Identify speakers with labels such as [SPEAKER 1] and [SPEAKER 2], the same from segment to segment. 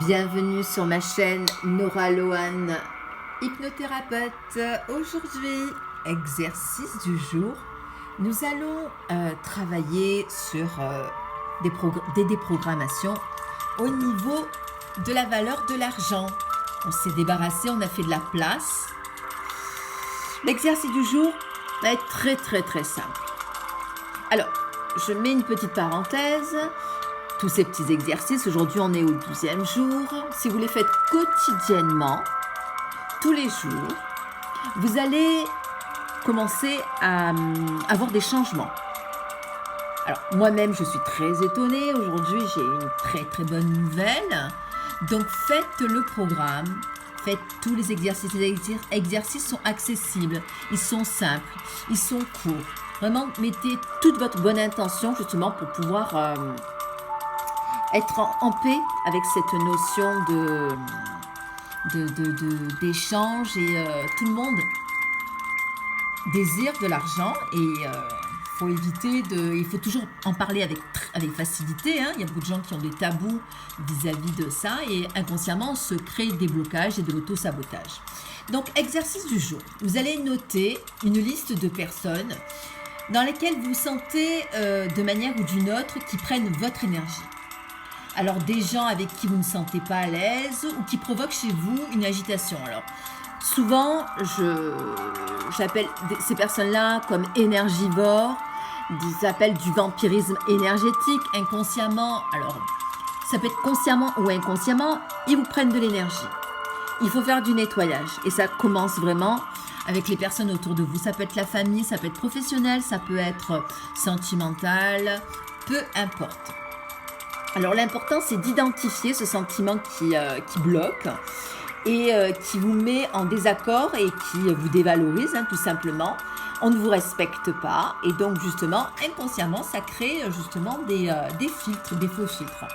[SPEAKER 1] Bienvenue sur ma chaîne Nora Lohan, hypnothérapeute. Aujourd'hui, exercice du jour. Nous allons travailler sur des déprogrammations au niveau de la valeur de l'argent. On s'est débarrassé, on a fait de la place. L'exercice du jour va être très simple. Alors, je mets une petite parenthèse. Tous ces petits exercices, aujourd'hui on est au 12e jour. Si vous les faites quotidiennement, tous les jours, vous allez commencer à avoir des changements. Alors moi-même je suis très étonnée, aujourd'hui j'ai une très bonne nouvelle. Donc faites le programme, faites tous les exercices. Les exercices sont accessibles, ils sont simples, ils sont courts. Vraiment mettez toute votre bonne intention justement pour pouvoir être en paix avec cette notion d'échange et tout le monde désire de l'argent et il faut toujours en parler avec facilité. Il y a beaucoup de gens qui ont des tabous vis-à-vis de ça et inconsciemment on se crée des blocages et de l'auto-sabotage. Donc exercice du jour, vous allez noter une liste de personnes dans lesquelles vous sentez de manière ou d'une autre qui prennent votre énergie. Alors des gens avec qui vous ne sentez pas à l'aise ou qui provoquent chez vous une agitation. Alors souvent, j'appelle ces personnes-là comme énergivores, ils appellent du vampirisme énergétique, inconsciemment. Alors ça peut être consciemment ou inconsciemment, ils vous prennent de l'énergie. Il faut faire du nettoyage et ça commence vraiment avec les personnes autour de vous. Ça peut être la famille, ça peut être professionnel, ça peut être sentimental, peu importe. Alors l'important c'est d'identifier ce sentiment qui bloque et qui vous met en désaccord et qui vous dévalorise tout simplement. On ne vous respecte pas et donc justement inconsciemment ça crée justement des filtres, des faux filtres.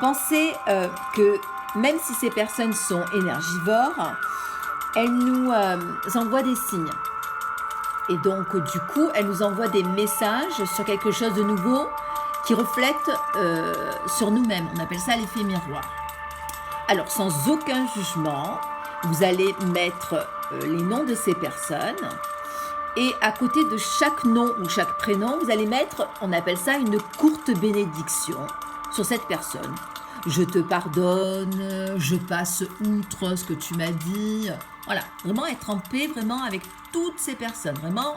[SPEAKER 1] Pensez que même si ces personnes sont énergivores, elles nous envoient des signes. Et donc du coup elles nous envoient des messages sur quelque chose de nouveau qui reflètent sur nous-mêmes. On appelle ça l'effet miroir. Alors, sans aucun jugement, vous allez mettre les noms de ces personnes et à côté de chaque nom ou chaque prénom, vous allez mettre, on appelle ça une courte bénédiction sur cette personne. Je te pardonne, je passe outre ce que tu m'as dit. Voilà, vraiment être en paix vraiment avec toutes ces personnes. Vraiment,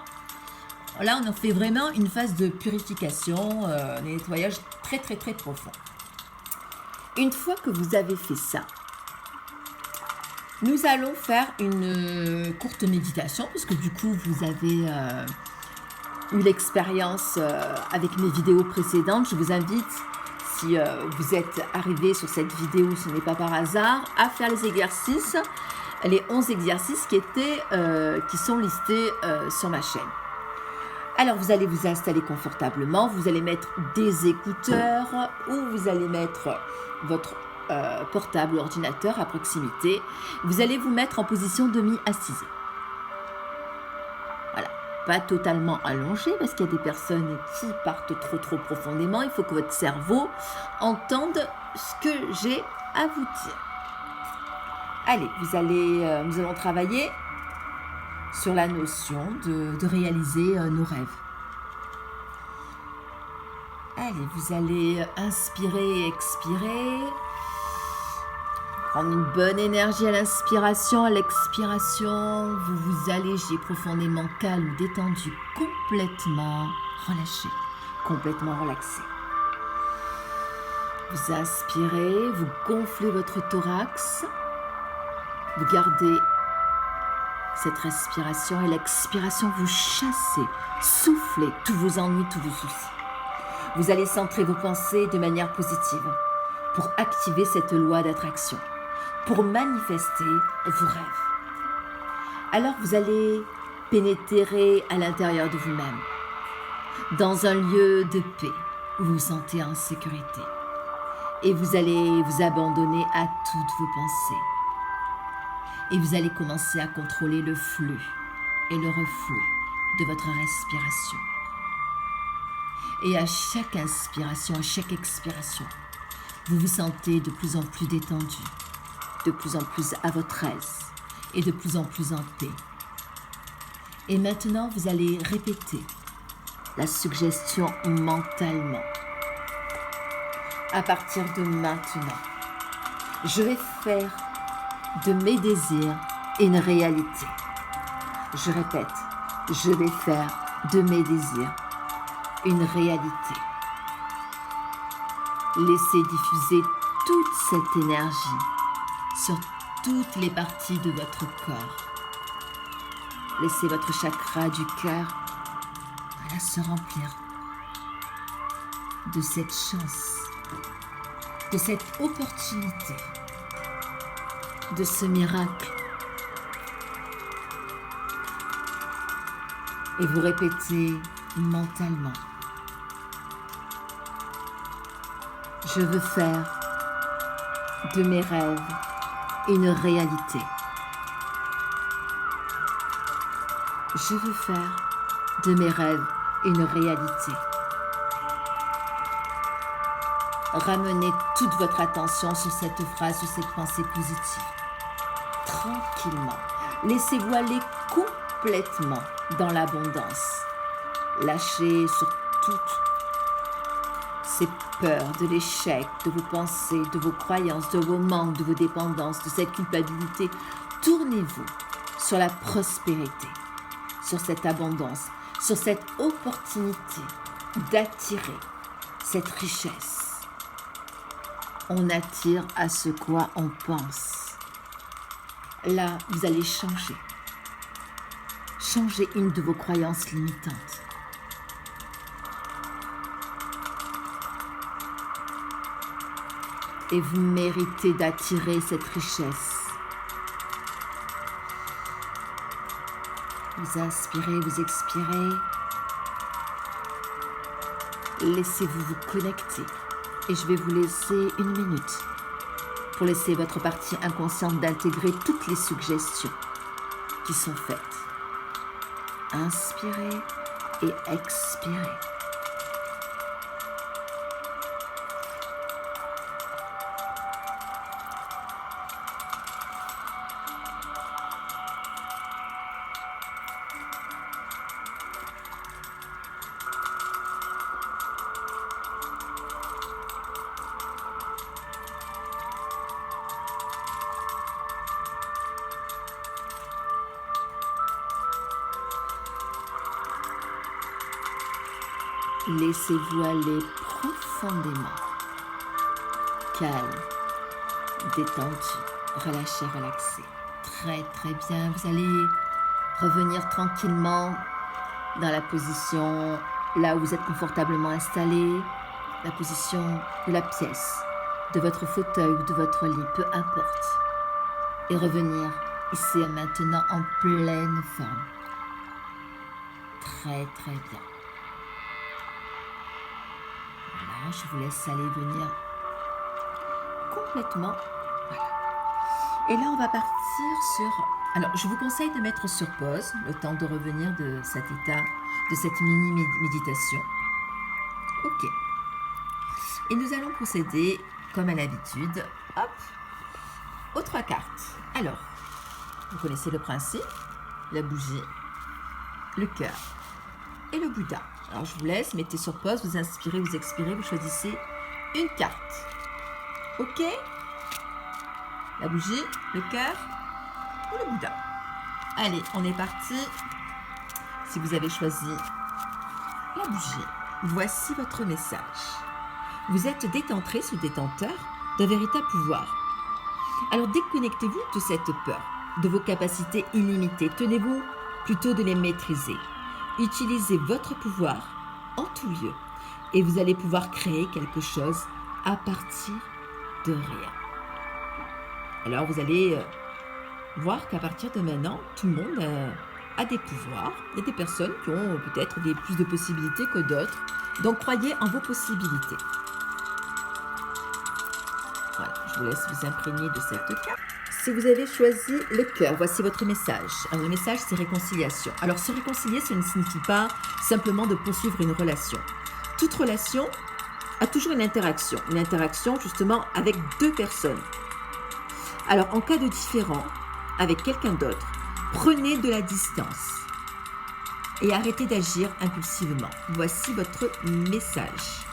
[SPEAKER 1] là, on en fait vraiment une phase de purification, un nettoyage très profond. Une fois que vous avez fait ça, nous allons faire une courte méditation, parce que du coup, vous avez eu l'expérience avec mes vidéos précédentes. Je vous invite, si vous êtes arrivé sur cette vidéo, ce n'est pas par hasard, à faire les exercices, les 11 exercices qui sont listés sur ma chaîne. Alors vous allez vous installer confortablement, vous allez mettre des écouteurs ou vous allez mettre votre portable ou ordinateur à proximité. Vous allez vous mettre en position demi-assise. Voilà, pas totalement allongé parce qu'il y a des personnes qui partent trop profondément. Il faut que votre cerveau entende ce que j'ai à vous dire. Allez, nous allons travailler sur la notion de réaliser nos rêves. Allez, vous allez inspirer et expirer. Prendre une bonne énergie à l'inspiration, à l'expiration. Vous vous allégez profondément, calme, détendu, complètement relâché, complètement relaxé. Vous inspirez, vous gonflez votre thorax. Vous gardez cette respiration et l'expiration, vous chassez, soufflez tous vos ennuis, tous vos soucis. Vous allez centrer vos pensées de manière positive pour activer cette loi d'attraction, pour manifester vos rêves. Alors vous allez pénétrer à l'intérieur de vous-même, dans un lieu de paix où vous vous sentez en sécurité. Et vous allez vous abandonner à toutes vos pensées. Et vous allez commencer à contrôler le flux et le reflux de votre respiration. Et à chaque inspiration, à chaque expiration, Vous vous sentez de plus en plus détendu, de plus en plus à votre aise et de plus en plus en paix. Et maintenant, vous allez répéter la suggestion mentalement. À partir de maintenant, je vais faire de mes désirs une réalité. Je répète, je vais faire de mes désirs une réalité. Laissez diffuser toute cette énergie sur toutes les parties de votre corps. Laissez votre chakra du cœur se remplir de cette chance, de cette opportunité, de ce miracle. Et vous répétez mentalement: je veux faire de mes rêves une réalité. Je veux faire de mes rêves une réalité. Ramenez toute votre attention sur cette phrase, sur cette pensée positive. Tranquillement. Laissez-vous aller complètement dans l'abondance. Lâchez sur toutes ces peurs de l'échec, de vos pensées, de vos croyances, de vos manques, de vos dépendances, de cette culpabilité. Tournez-vous sur la prospérité, sur cette abondance, sur cette opportunité d'attirer cette richesse. On attire à ce quoi on pense. Là, vous allez changer. Changer une de vos croyances limitantes. Et vous méritez d'attirer cette richesse. Vous inspirez, vous expirez. Laissez-vous vous connecter. Et je vais vous laisser 1 minute pour laisser votre partie inconsciente d'intégrer toutes les suggestions qui sont faites. Inspirez et expirez. Laissez-vous aller profondément, calme, détendu, relâché, relaxé. Très très bien, vous allez revenir tranquillement dans la position là où vous êtes confortablement installé, la position de la pièce, de votre fauteuil ou de votre lit, peu importe. Et revenir ici et maintenant en pleine forme. Très très bien. Je vous laisse aller venir complètement. Voilà. Et là, on va partir sur... Alors, je vous conseille de mettre sur pause le temps de revenir de cet état, de cette mini-méditation. Ok. Et nous allons procéder, comme à l'habitude, hop, aux 3 cartes. Alors, vous connaissez le principe, la bougie, le cœur et le Bouddha. Alors, je vous laisse, mettez sur pause, vous inspirez, vous expirez, vous choisissez une carte. Ok? La bougie, le cœur ou le Bouddha. Allez, on est parti. Si vous avez choisi la bougie, voici votre message. Vous êtes détentrice ou détenteur d'un véritable pouvoir. Alors, déconnectez-vous de cette peur, de vos capacités illimitées. Tenez-vous plutôt de les maîtriser. Utilisez votre pouvoir en tout lieu et vous allez pouvoir créer quelque chose à partir de rien. Alors vous allez voir qu'à partir de maintenant, tout le monde a des pouvoirs. Il y a des personnes qui ont peut-être plus de possibilités que d'autres. Donc croyez en vos possibilités. Voilà, je vous laisse vous imprégner de cette carte. Si vous avez choisi le cœur, voici votre message. Alors, le message, c'est réconciliation. Alors, se réconcilier, ça ne signifie pas simplement de poursuivre une relation. Toute relation a toujours une interaction justement avec deux personnes. Alors, en cas de différend avec quelqu'un d'autre, prenez de la distance et arrêtez d'agir impulsivement. Voici votre message.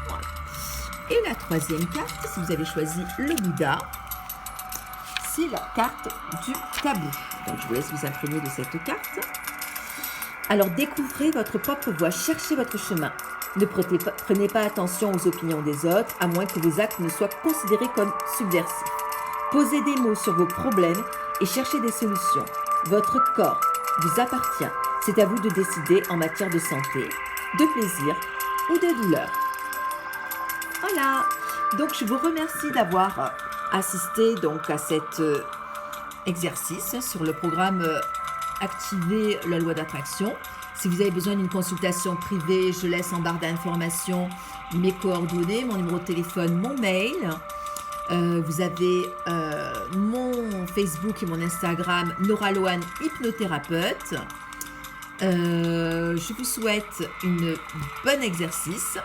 [SPEAKER 1] Voilà. Et la troisième carte, si vous avez choisi le Bouddha, c'est la carte du tabou. Donc, je vous laisse vous imprégner de cette carte. Alors, découvrez votre propre voie, cherchez votre chemin. Ne prenez pas attention aux opinions des autres, à moins que vos actes ne soient considérés comme subversifs. Posez des mots sur vos problèmes et cherchez des solutions. Votre corps vous appartient. C'est à vous de décider en matière de santé, de plaisir ou de douleur. Voilà. Donc, je vous remercie d'avoir assisté donc à cet exercice sur le programme Activer la loi d'attraction. Si vous avez besoin d'une consultation privée, je laisse en barre d'informations mes coordonnées, mon numéro de téléphone, mon mail. Vous avez mon Facebook et mon Instagram, Nora Loane, hypnothérapeute. Je vous souhaite une bonne exercice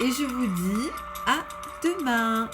[SPEAKER 1] et je vous dis à demain.